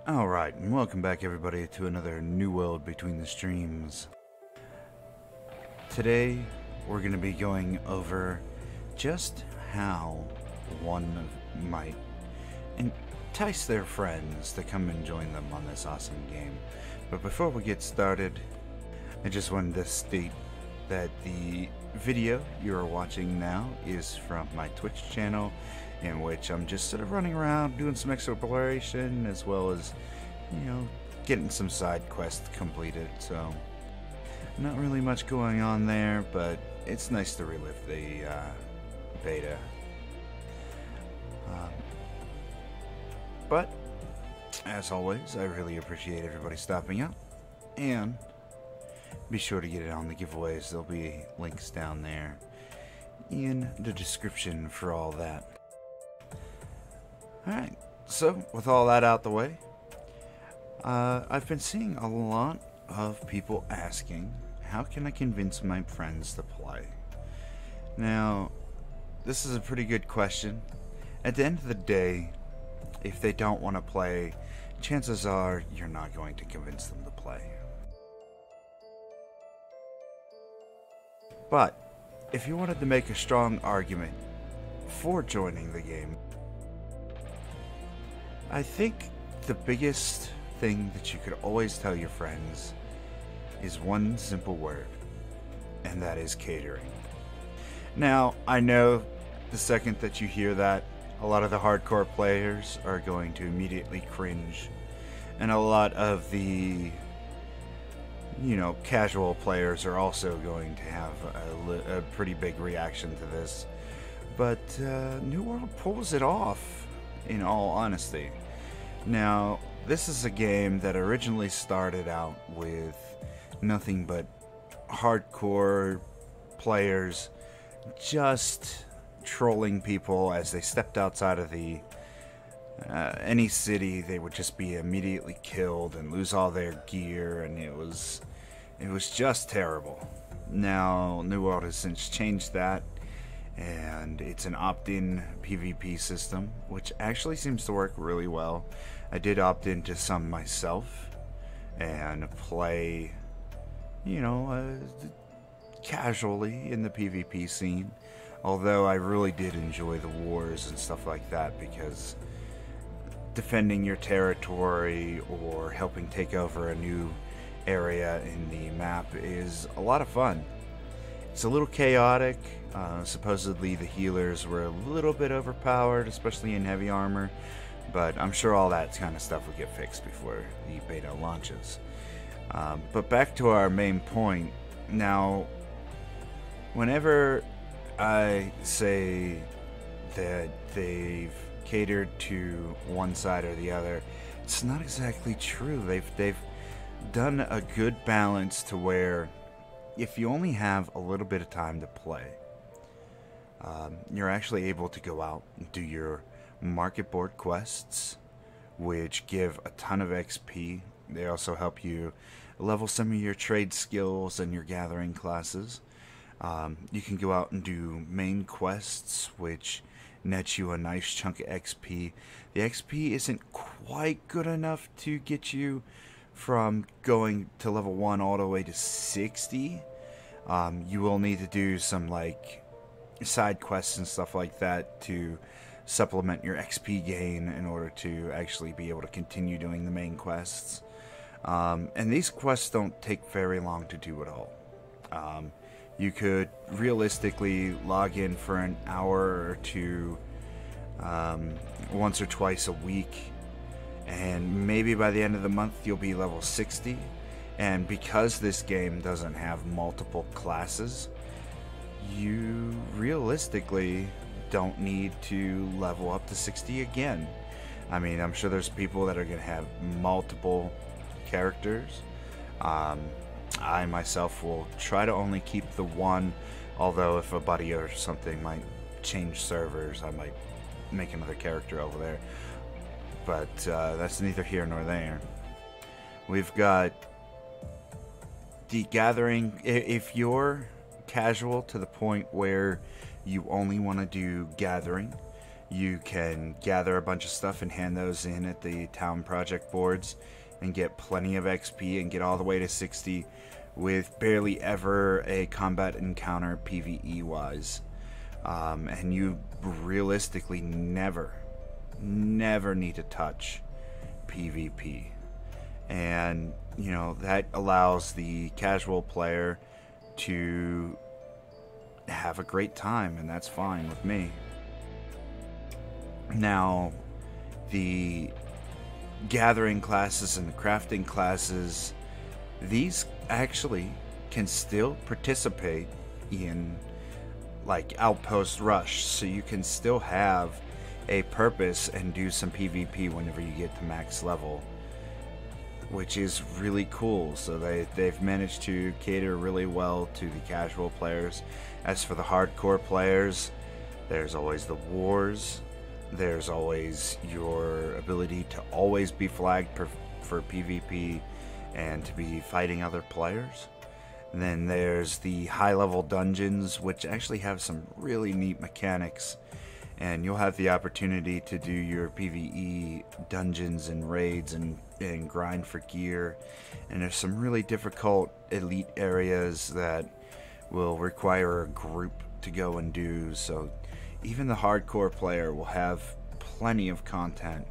Alright, and welcome back everybody to another New World Between the Streams. Today, we're going to be going over just how one might entice their friends to come and join them on this awesome game. But before we get started, I just wanted to state that the video you are watching now is from my Twitch channel, in which I'm just sort of running around doing some exploration as well as, getting some side quests completed. So not really much going on there, but it's nice to relive the beta. But as always, I really appreciate everybody stopping up, and be sure to get it on the giveaways. There'll be links down there in the description for all that. Alright, so with all that out the way, I've been seeing a lot of people asking, how can I convince my friends to play? Now, this is a pretty good question. At the end of the day, if they don't want to play, chances are you're not going to convince them to play. But if you wanted to make a strong argument for joining the game, I think the biggest thing that you could always tell your friends is one simple word, and that is catering. Now, I know the second that you hear that, a lot of the hardcore players are going to immediately cringe, and a lot of the casual players are also going to have a pretty big reaction to this. But New World pulls it off, in all honesty. Now, this is a game that originally started out with nothing but hardcore players just trolling people as they stepped outside of the any city. They would just be immediately killed and lose all their gear, and it was just terrible. Now, New World has since changed that, and it's an opt-in PvP system, which actually seems to work really well. I did opt into some myself and play, casually in the PvP scene, although I really did enjoy the wars and stuff like that, because defending your territory or helping take over a new area in the map is a lot of fun. It's a little chaotic. Supposedly the healers were a little bit overpowered, especially in heavy armor, but I'm sure all that kind of stuff will get fixed before the beta launches. But back to our main point. Now, whenever I say that they've catered to one side or the other, it's not exactly true. They've done a good balance to where if you only have a little bit of time to play, you're actually able to go out and do your market board quests, which give a ton of XP. They also help you level some of your trade skills and your gathering classes. You can go out and do main quests, which nets you a nice chunk of XP. The XP isn't quite good enough to get you from going to level 1 all the way to 60. You will need to do some side quests and stuff like that to supplement your XP gain in order to actually be able to continue doing the main quests. And these quests don't take very long to do at all. You could realistically log in for an hour or two once or twice a week, and maybe by the end of the month you'll be level 60. And because this game doesn't have multiple classes, you realistically don't need to level up to 60 again. I mean, I'm sure there's people that are going to have multiple characters. I myself will try to only keep the one, although if a buddy or something might change servers, I might make another character over there. But that's neither here nor there. We've got the gathering. If you're casual to the point where you only want to do gathering, You can gather a bunch of stuff and hand those in at the town project boards and get plenty of XP and get all the way to 60 with barely ever a combat encounter PvE wise. And you realistically never need to touch PvP. And, you know, that allows the casual player to have a great time, and that's fine with me. Now, the gathering classes and the crafting classes, these actually can still participate in like Outpost Rush, so you can still have a purpose and do some PvP whenever you get to max level, which is really cool. So they've managed to cater really well to the casual players. As for the hardcore players, there's always the wars, there's always your ability to always be flagged for PvP and to be fighting other players. And then there's the high level dungeons, which actually have some really neat mechanics, and you'll have the opportunity to do your PvE dungeons and raids and grind for gear. And there's some really difficult elite areas that will require a group to go and do, so even the hardcore player will have plenty of content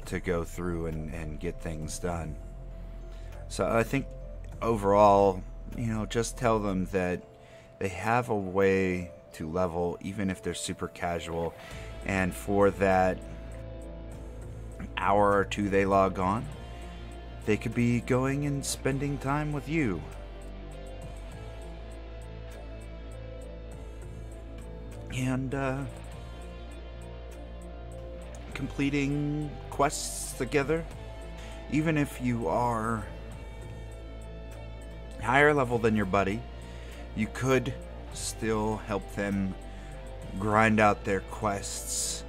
to go through and get things done. So I think overall, you know, just tell them that they have a way to level even if they're super casual, and for that hour or two they log on, they could be going and spending time with you. And completing quests together. Even if you are higher level than your buddy, you could still help them grind out their quests.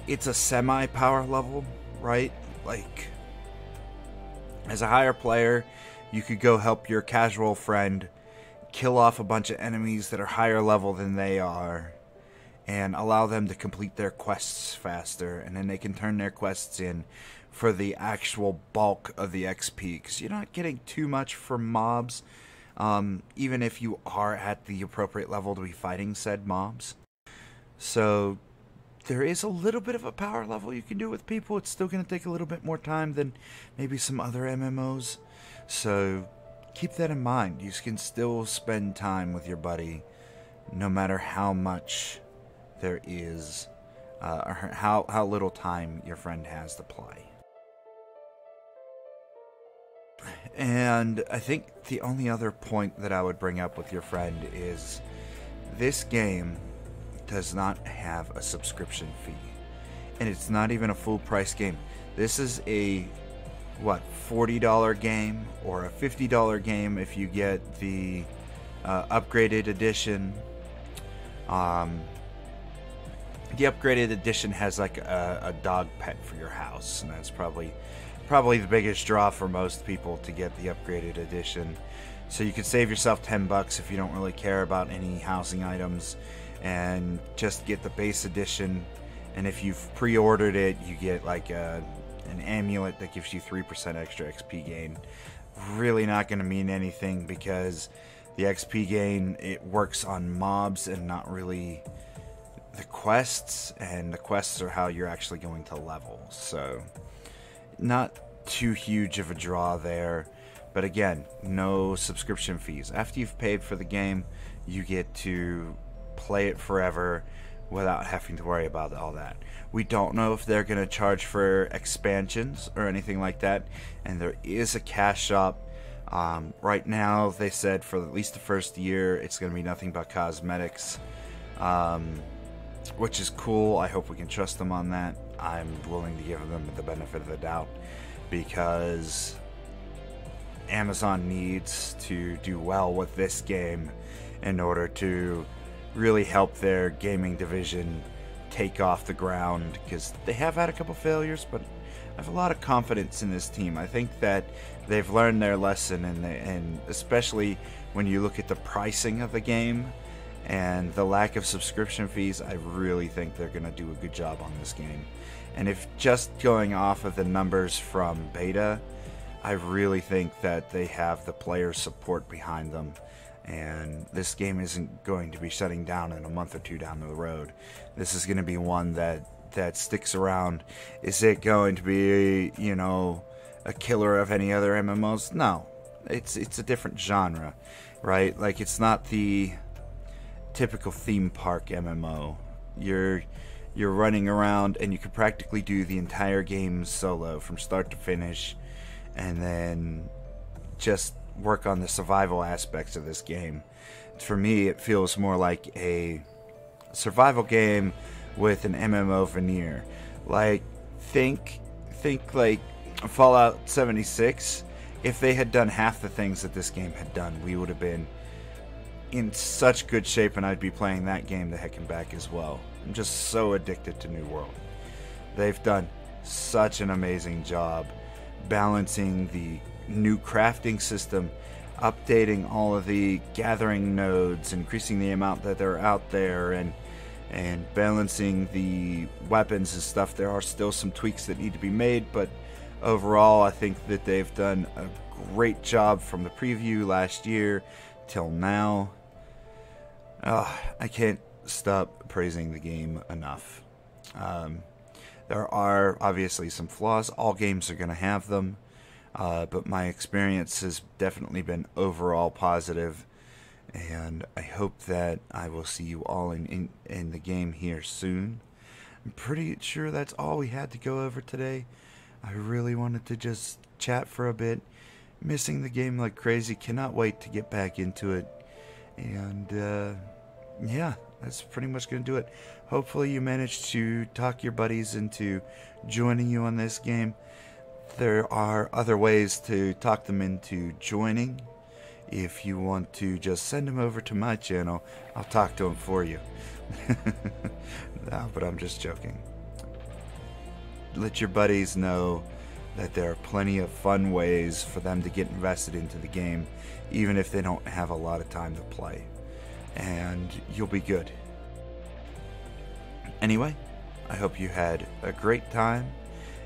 It's a semi-power level, right? Like, as a higher player, you could go help your casual friend kill off a bunch of enemies that are higher level than they are and allow them to complete their quests faster, and then they can turn their quests in for the actual bulk of the XP, because you're not getting too much from mobs, even if you are at the appropriate level to be fighting said mobs. So there is a little bit of a power level you can do with people. It's still going to take a little bit more time than maybe some other MMOs, so keep that in mind. You can still spend time with your buddy no matter how much there is, or how little time your friend has to play. And I think the only other point that I would bring up with your friend is this game does not have a subscription fee, and it's not even a full price game. This is a $40 game or a $50 game if you get the upgraded edition. The upgraded edition has like a dog pet for your house, and that's probably the biggest draw for most people to get the upgraded edition. So you could save yourself $10 if you don't really care about any housing items, and just get the base edition. And if you've pre-ordered it, you get like an amulet that gives you 3% extra XP gain. Really not going to mean anything, because the XP gain, it works on mobs and not really the quests, and the quests are how you're actually going to level. So not too huge of a draw there, but again, no subscription fees. After you've paid for the game, you get to play it forever without having to worry about all that. We don't know if they're going to charge for expansions or anything like that, and there is a cash shop. Right now, they said for at least the first year, it's going to be nothing but cosmetics, which is cool. I hope we can trust them on that. I'm willing to give them the benefit of the doubt, because Amazon needs to do well with this game in order to really help their gaming division take off the ground, because they have had a couple failures, but I have a lot of confidence in this team. I think that they've learned their lesson, and especially when you look at the pricing of the game and the lack of subscription fees, I really think they're going to do a good job on this game. And if just going off of the numbers from beta, I really think that they have the player support behind them, and this game isn't going to be shutting down in a month or two down the road. This is going to be one that sticks around. Is it going to be, you know, a killer of any other MMOs? No. It's a different genre, right? Like, it's not the typical theme park MMO. You're running around and you can practically do the entire game solo from start to finish, and then just work on the survival aspects of this game. For me, it feels more like a survival game with an MMO veneer. Like, think like Fallout 76. If they had done half the things that this game had done, we would have been in such good shape, and I'd be playing that game the heck and back as well. I'm just so addicted to New World. They've done such an amazing job balancing the new crafting system, updating all of the gathering nodes, increasing the amount that are out there, and balancing the weapons and stuff. There are still some tweaks that need to be made, but overall I think that they've done a great job from the preview last year till now. I can't stop praising the game enough. There are obviously some flaws. All games are going to have them, but my experience has definitely been overall positive, and I hope that I will see you all in the game here soon. I'm pretty sure that's all we had to go over today. I really wanted to just chat for a bit. Missing the game like crazy. Cannot wait to get back into it. And yeah, that's pretty much going to do it. Hopefully you managed to talk your buddies into joining you on this game. There are other ways to talk them into joining. If you want to just send them over to my channel, I'll talk to them for you. No, but I'm just joking. Let your buddies know that there are plenty of fun ways for them to get invested into the game, even if they don't have a lot of time to play. And you'll be good. Anyway, I hope you had a great time,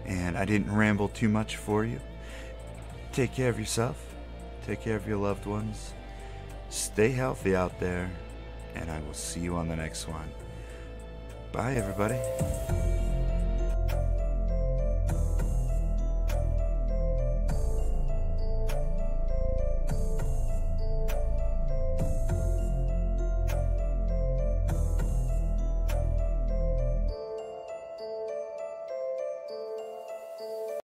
and I didn't ramble too much for you. Take care of yourself. Take care of your loved ones. Stay healthy out there, and I will see you on the next one. Bye, everybody.